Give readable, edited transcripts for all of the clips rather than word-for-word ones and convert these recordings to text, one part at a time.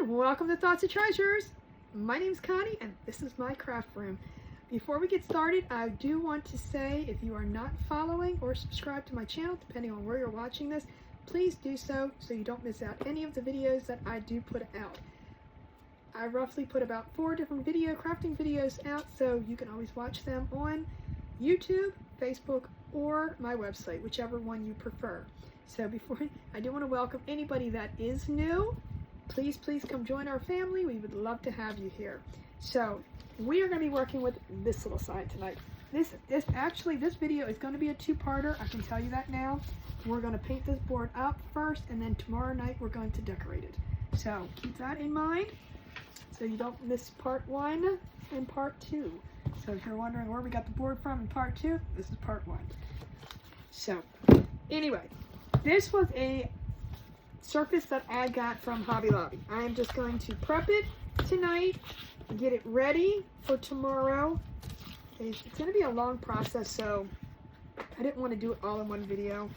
everyone, welcome to Thoughts and Treasures. My name's Connie and this is my craft room. Before we get started, I do want to say if you are not following or subscribed to my channel, depending on where you're watching this, please do so you don't miss out any of the videos that I do put out. I roughly put about 4 different crafting videos out, so you can always watch them on YouTube, Facebook, or my website, whichever one you prefer. So I do want to welcome anybody that is new. Please come join our family. We would love to have you here. So we are going to be working with this little side tonight. This video is going to be a two-parter. I can tell you that now. We're going to paint this board up first, and then tomorrow night we're going to decorate it. So keep that in mind so you don't miss part 1 and part 2. So if you're wondering where we got the board from in part 2, this is part 1. So anyway, this was a surface that I got from Hobby Lobby. I am just going to prep it tonight, get it ready for tomorrow. It's going to be a long process, so I didn't want to do it all in one video.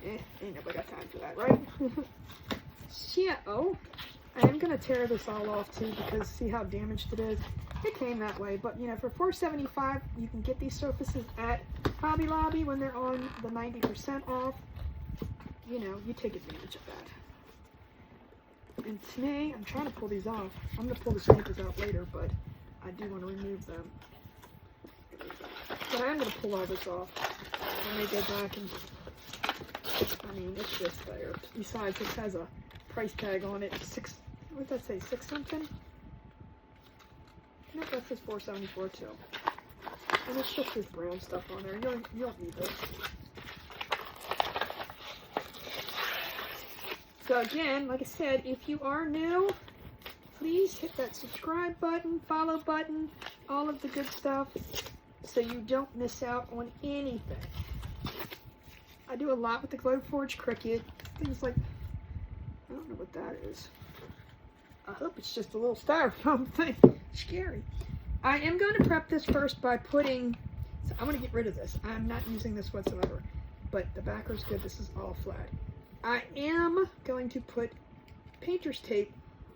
Ain't nobody got time for that, right? So I am going to tear this all off too, because see how damaged it is. It came that way, but you know, for $4.75 you can get these surfaces at Hobby Lobby when they're on the 90% off. You know, you take advantage of that. And today, I'm trying to pull these off. I'm going to pull the staples out later, but I do want to remove them. But I am going to pull all this off. I may go back and, I mean, it's just there. Besides, this has a price tag on it. What did that say, 6 something? No, that says $4.74 too. And it's just this brown stuff on there. You don't need this. So again, like I said, if you are new, please hit that subscribe button, follow button, all of the good stuff, so you don't miss out on anything. I do a lot with the Glowforge Cricut, things like, I don't know what that is. I hope it's just a little styrofoam thing. Scary. I am going to prep this first by putting, so I'm going to get rid of this. I'm not using this whatsoever, but the backer's good. This is all flat. I am going to put painter's tape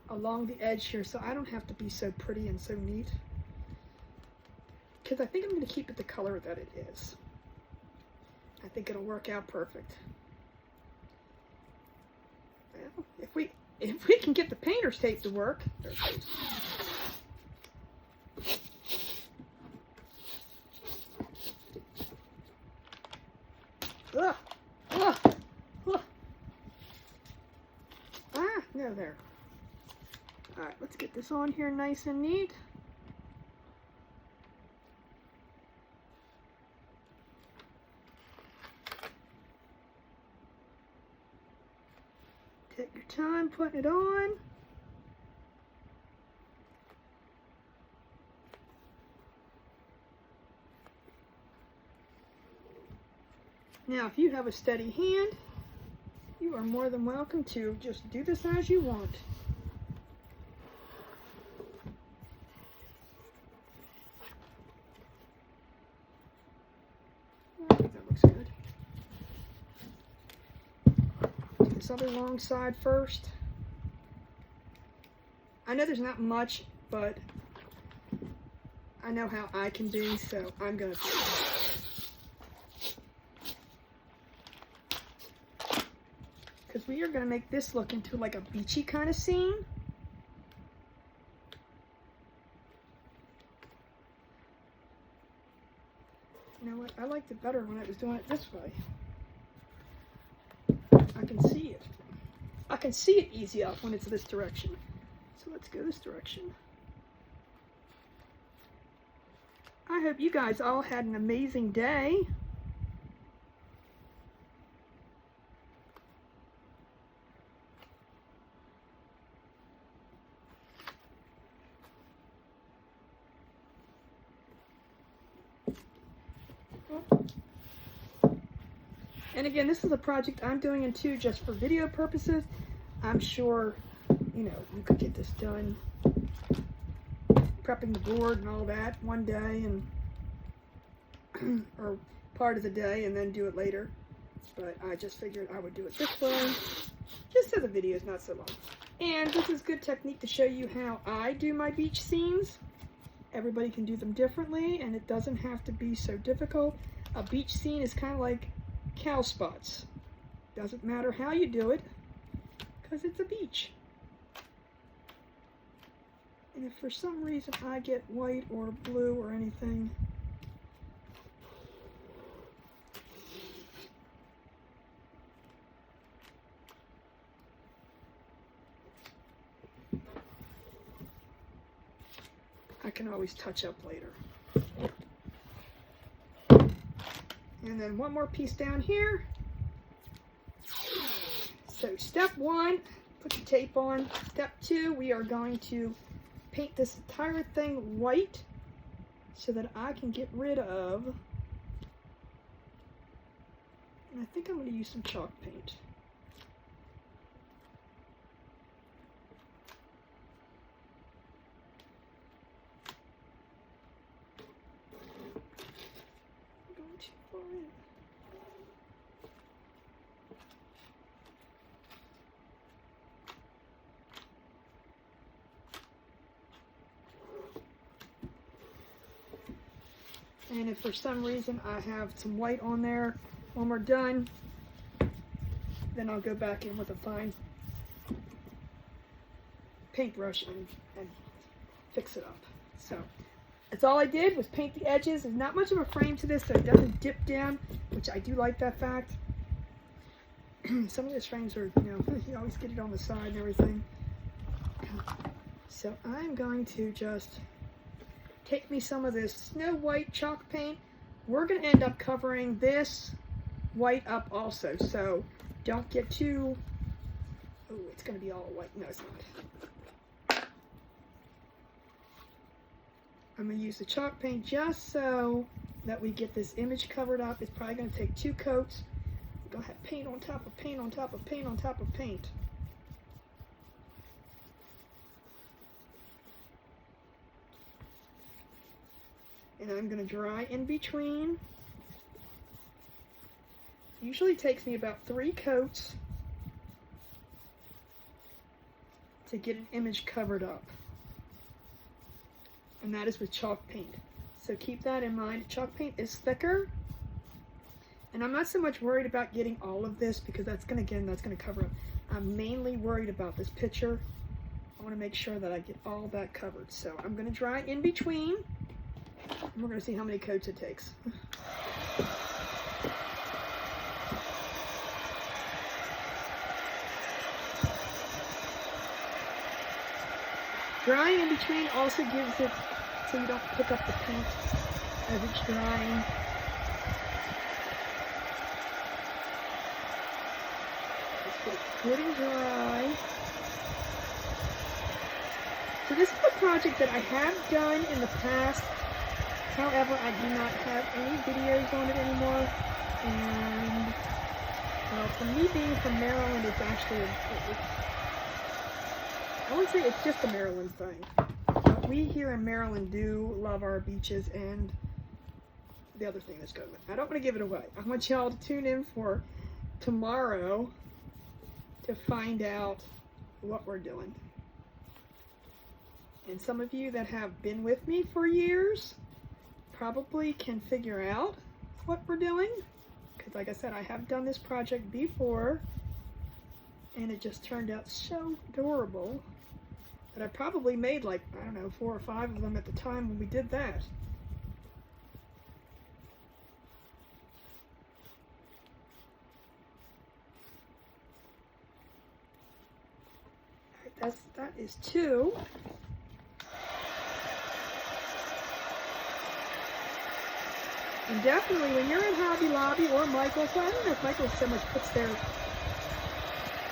along the edge here so I don't have to be so pretty and so neat, because I think I'm going to keep it the color that it is. I think it'll work out perfect. Well, if we can get the painter's tape to work. There it goes. Ugh. Ugh. No, there. Alright, let's get this on here nice and neat. Take your time putting it on. Now, if you have a steady hand, you are more than welcome to just do this as you want. I think that looks good. Do this other long side first. I know there's not much, but I know how I can be, so I'm going to do it. Because we are going to make this look into like a beachy kind of scene. You know what? I liked it better when I was doing it this way. I can see it. I can see it easy up when it's this direction. So let's go this direction. I hope you guys all had an amazing day. And again, this is a project I'm doing in too, just for video purposes. I'm sure, you know, you could get this done, prepping the board and all that one day, and or part of the day, and then do it later. But I just figured I would do it this way. just so the video is not so long. And this is good technique to show you how I do my beach scenes. Everybody can do them differently, and it doesn't have to be so difficult. A beach scene is kind of like cow spots. Doesn't matter how you do it, because it's a beach. And if for some reason I get white or blue or anything, I can always touch up later. And then one more piece down here. So step 1, put your tape on. Step 2, we are going to paint this entire thing white so that I can get rid of, and I think I'm going to use some chalk paint. Too far in. And if for some reason I have some white on there when we're done, then I'll go back in with a fine paintbrush and fix it up. So that's all I did was paint the edges. There's not much of a frame to this, so it doesn't dip down, which I do like that fact. Some of these frames are, you always get it on the side and everything. So I'm going to just take me some of this Snow White chalk paint. We're going to end up covering this white up also, so don't get too, oh, it's going to be all white. No, it's not. I'm going to use the chalk paint just so that we get this image covered up. It's probably going to take 2 coats. We're going to have paint on top of paint on top of paint on top of paint. And I'm going to dry in between. Usually takes me about 3 coats to get an image covered up. And that is with chalk paint. So keep that in mind. Chalk paint is thicker. And I'm not so much worried about getting all of this because that's going to cover up. I'm mainly worried about this picture. I want to make sure that I get all that covered. So I'm going to dry in between. And we're going to see how many coats it takes. Drying in between also gives it so you don't pick up the paint as it's drying. Just get it good and dry. So this is a project that I have done in the past. However, I do not have any videos on it anymore. And, well, for me being from Maryland, it's actually I wouldn't say it's just a Maryland thing. But we here in Maryland do love our beaches and the other thing that's going on. I don't want to give it away. I want y'all to tune in for tomorrow to find out what we're doing. And some of you that have been with me for years probably can figure out what we're doing. Because like I said, I have done this project before. And it just turned out so adorable that I probably made like, I don't know, 4 or 5 of them at the time when we did that. All right, that is 2. And definitely when you're in Hobby Lobby or Michael's, well, I don't know if Michael's so much puts their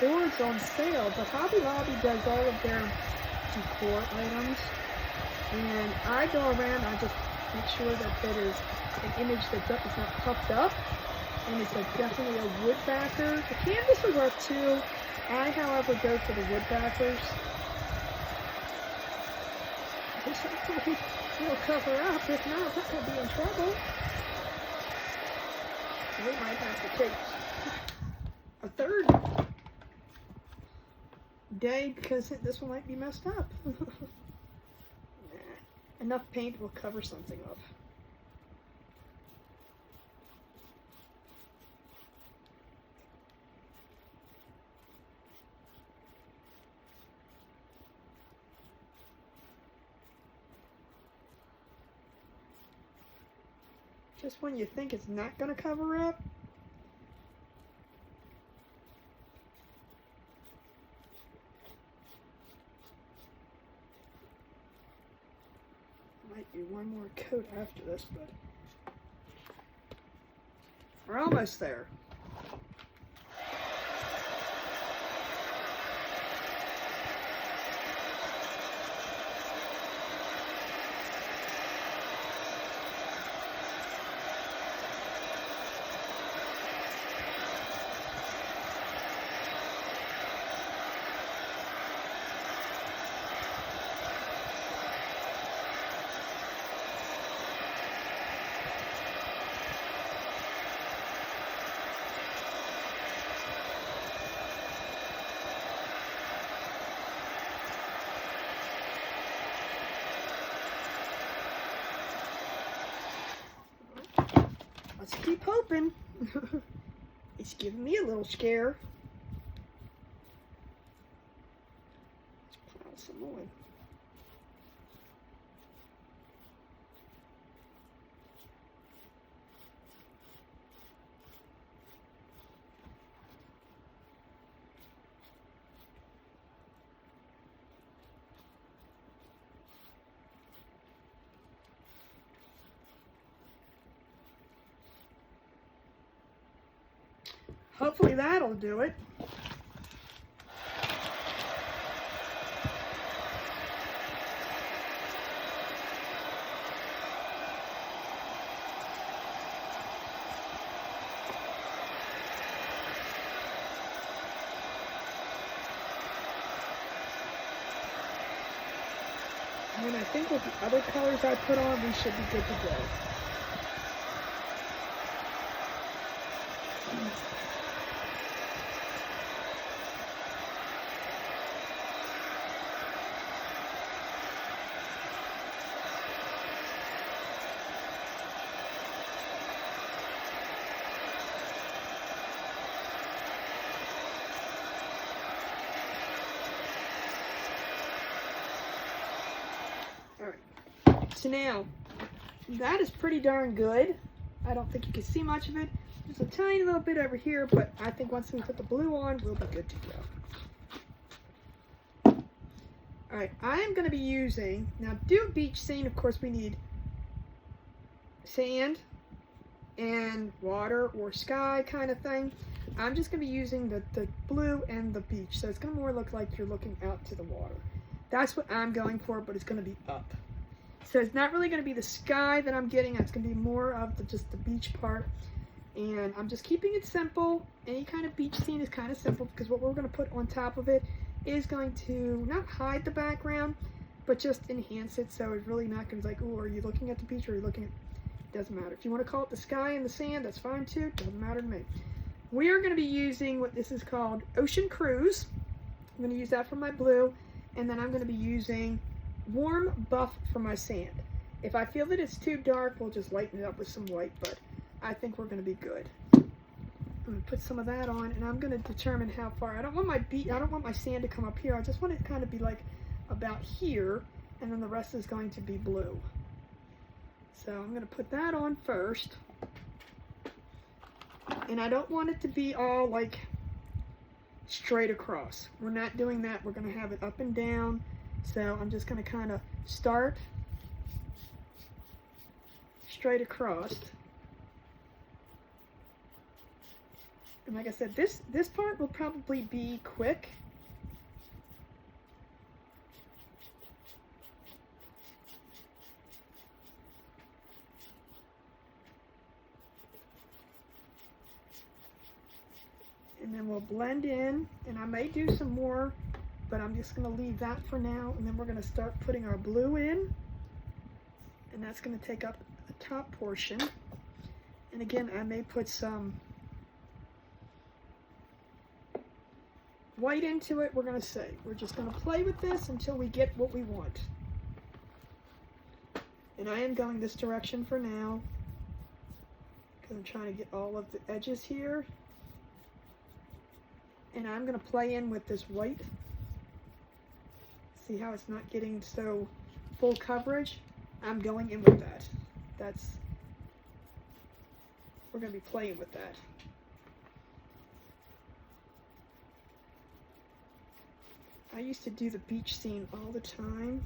boards on sale, but Hobby Lobby does all of their decor items, and I go around, I just make sure that that is an image that is not puffed up, and it's definitely a wood backer. The canvas will work too. I, however, go for the wood backers. It'll cover up. If not, we're going to be in trouble. We might have to take a third day because this one might be messed up. Nah, enough paint will cover something up. Just when you think it's not going to cover up, might be one more coat after this, but we're almost there. Let's keep hoping. It's giving me a little scare. Let's pile some more. Hopefully that'll do it. And then I think with the other colors I put on, we should be good to go. Alright, so now, that is pretty darn good. I don't think you can see much of it. There's a tiny little bit over here, but I think once we put the blue on, we'll be good to go. Alright, I am going to be using, now to do a beach scene, of course we need sand and water or sky kind of thing. I'm just going to be using the blue and the beach, so it's going to more look like you're looking out to the water. That's what I'm going for, but it's going to be up. So it's not really going to be the sky that I'm getting. It's going to be more of just the beach part. And I'm just keeping it simple. Any kind of beach scene is kind of simple because what we're going to put on top of it is going to not hide the background, but just enhance it. So it's really not going to be like, oh, are you looking at the beach or are you looking at... Doesn't matter. If you want to call it the sky and the sand, that's fine too. Doesn't matter to me. We are going to be using what this is called Ocean Cruise. I'm going to use that for my blue. And then I'm going to be using Warm Buff for my sand. If I feel that it's too dark, we'll just lighten it up with some white, but I think we're going to be good. I'm going to put some of that on, and I'm going to determine how far. I don't want my sand to come up here. I just want it to kind of be like about here, and then the rest is going to be blue. So I'm going to put that on first. And I don't want it to be all like straight across. We're not doing that. We're going to have it up and down. So I'm just going to kind of start straight across. And like I said, this part will probably be quick. And then we'll blend in, and I may do some more, but I'm just going to leave that for now, and then we're going to start putting our blue in, and that's going to take up the top portion. And again, I may put some white into it, we're going to see. We're just going to play with this until we get what we want. And I am going this direction for now, because I'm trying to get all of the edges here. And I'm going to play in with this white. See how it's not getting so full coverage? I'm going in with that. We're going to be playing with that. I used to do the beach scene all the time.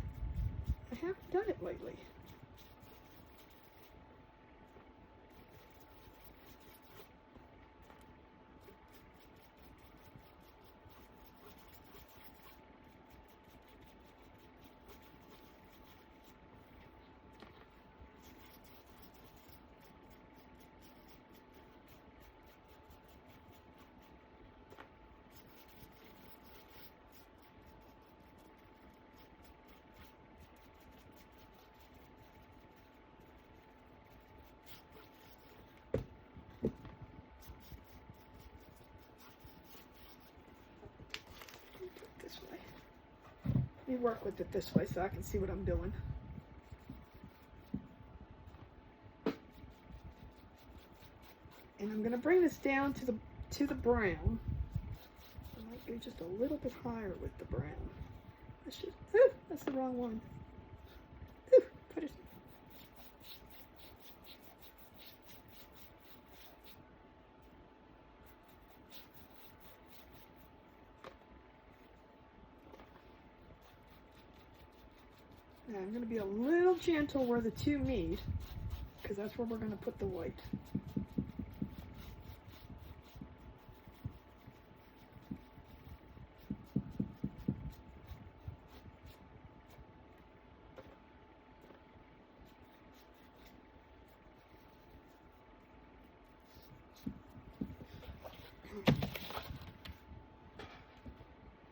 I haven't done it lately. This way. Let me work with it this way so I can see what I'm doing. And I'm going to bring this down to the brown. I might go just a little bit higher with the brown. That's the wrong one. Put it. Now I'm going to be a little gentle where the two meet, because that's where we're going to put the white.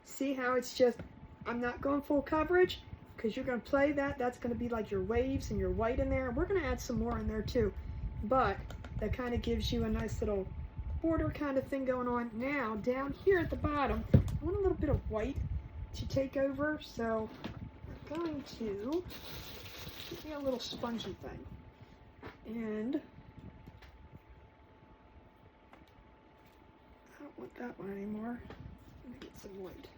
See how it's just, I'm not going full coverage, because you're going to play that. That's going to be like your waves and your white in there. We're going to add some more in there too, but that kind of gives you a nice little border kind of thing going on. Now down here at the bottom, I want a little bit of white to take over, so I'm going to give me a little spongy thing. And I don't want that one anymore. Let me get some white.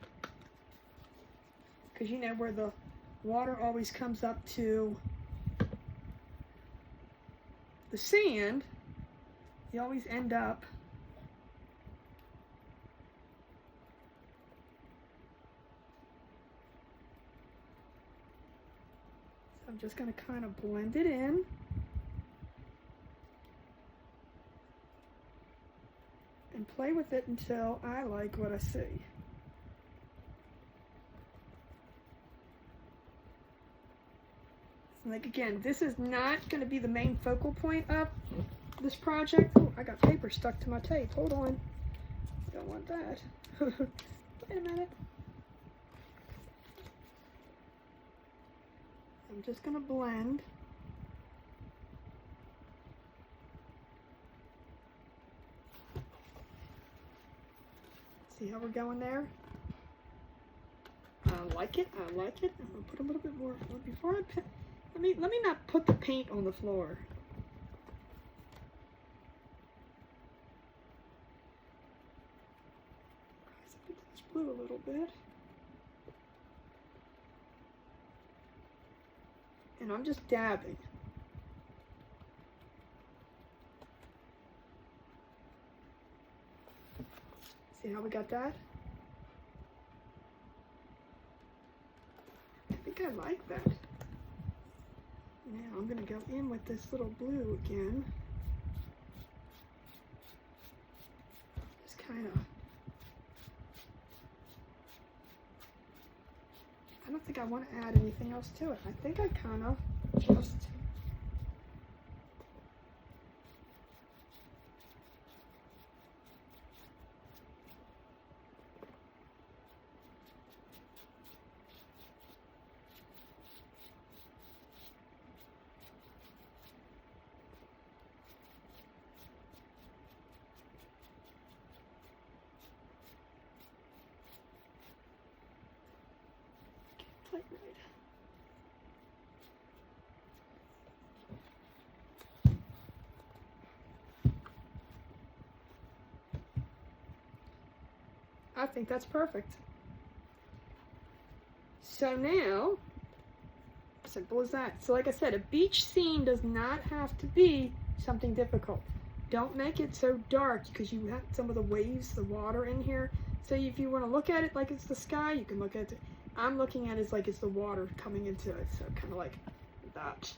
Because you know where the water always comes up to the sand, you always end up so I'm just going to kind of blend it in. And play with it until I like what I see. Like again, this is not going to be the main focal point of this project. Oh, I got paper stuck to my tape. Hold on. Don't want that. Wait a minute. I'm just going to blend. See how we're going there? I like it. I like it. I'm going to put a little bit more. Before I put, let me not put the paint on the floor. This blue a little bit. And I'm just dabbing. See how we got that? I think I like that. Now I'm going to go in with this little blue again. Just kind of, I don't think I want to add anything else to it. I think I kind of just tight right. I think that's perfect. So now, simple as that. So like I said, a beach scene does not have to be something difficult. Don't make it so dark because you have some of the waves, the water in here. So if you want to look at it like it's the sky, you can look at it. I'm looking at it like it's the water coming into it. So kind of like that.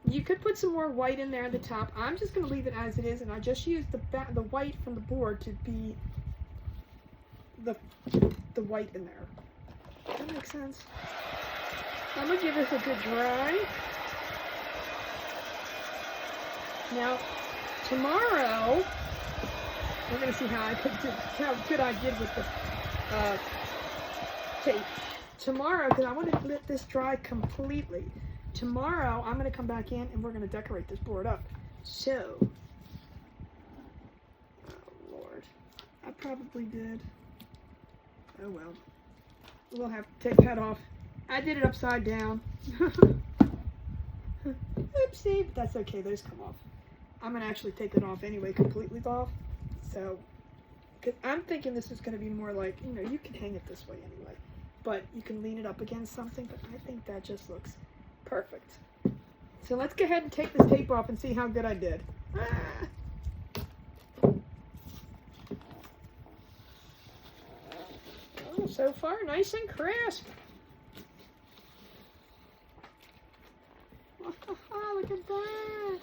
You could put some more white in there at the top. I'm just going to leave it as it is, and I just used the white from the board to be the white in there. That makes sense. I'm going to give this a good dry. Now, tomorrow, we're going to see how good I did with the tape. Tomorrow, because I want to let this dry completely. Tomorrow, I'm going to come back in and we're going to decorate this board up. So, oh Lord, I probably did. Oh well. We'll have to take that off. I did it upside down. Oopsie, but that's okay. Those come off. I'm going to actually take it off anyway, completely off. So, because I'm thinking this is going to be more like, you know, you can hang it this way anyway. But you can lean it up against something. But I think that just looks perfect. So let's go ahead and take this tape off and see how good I did. Ah. Oh, so far, nice and crisp. Oh, look at that.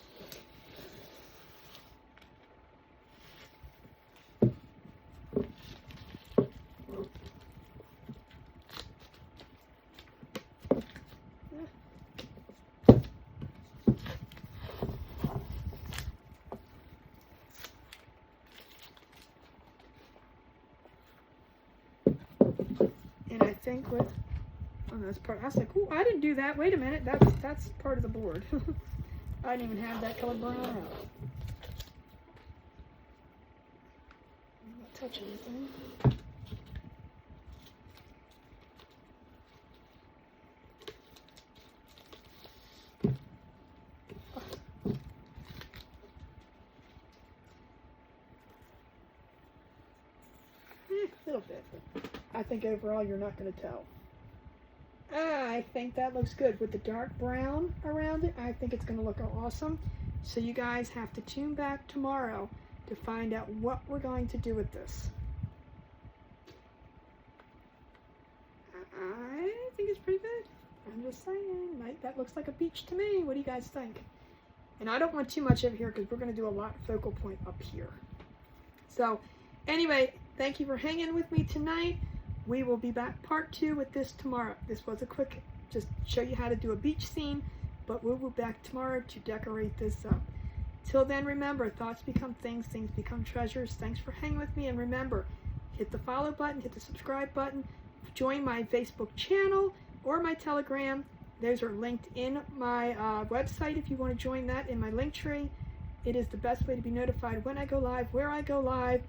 And I think with on this part, I was like, "Oh, I didn't do that. Wait a minute, that's part of the board. I didn't even have that color brown out. I'm not touching anything." A little bit. I think overall you're not going to tell. I think that looks good with the dark brown around it. I think it's going to look awesome. So you guys have to tune back tomorrow to find out what we're going to do with this. I think it's pretty good. I'm just saying, that looks like a beach to me. What do you guys think? And I don't want too much over here because we're going to do a lot of focal point up here. So anyway, thank you for hanging with me tonight. We will be back part 2 with this tomorrow. This was a quick, just show you how to do a beach scene, but we'll be back tomorrow to decorate this up. Till then, remember, thoughts become things, things become treasures. Thanks for hanging with me, and remember, hit the follow button, hit the subscribe button, join my Facebook channel or my Telegram. Those are linked in my website if you want to join that in my link tree. It is the best way to be notified when I go live, where I go live,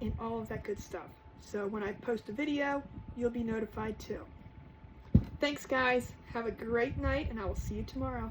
and all of that good stuff. So when I post a video, you'll be notified too. Thanks guys. Have a great night and I will see you tomorrow.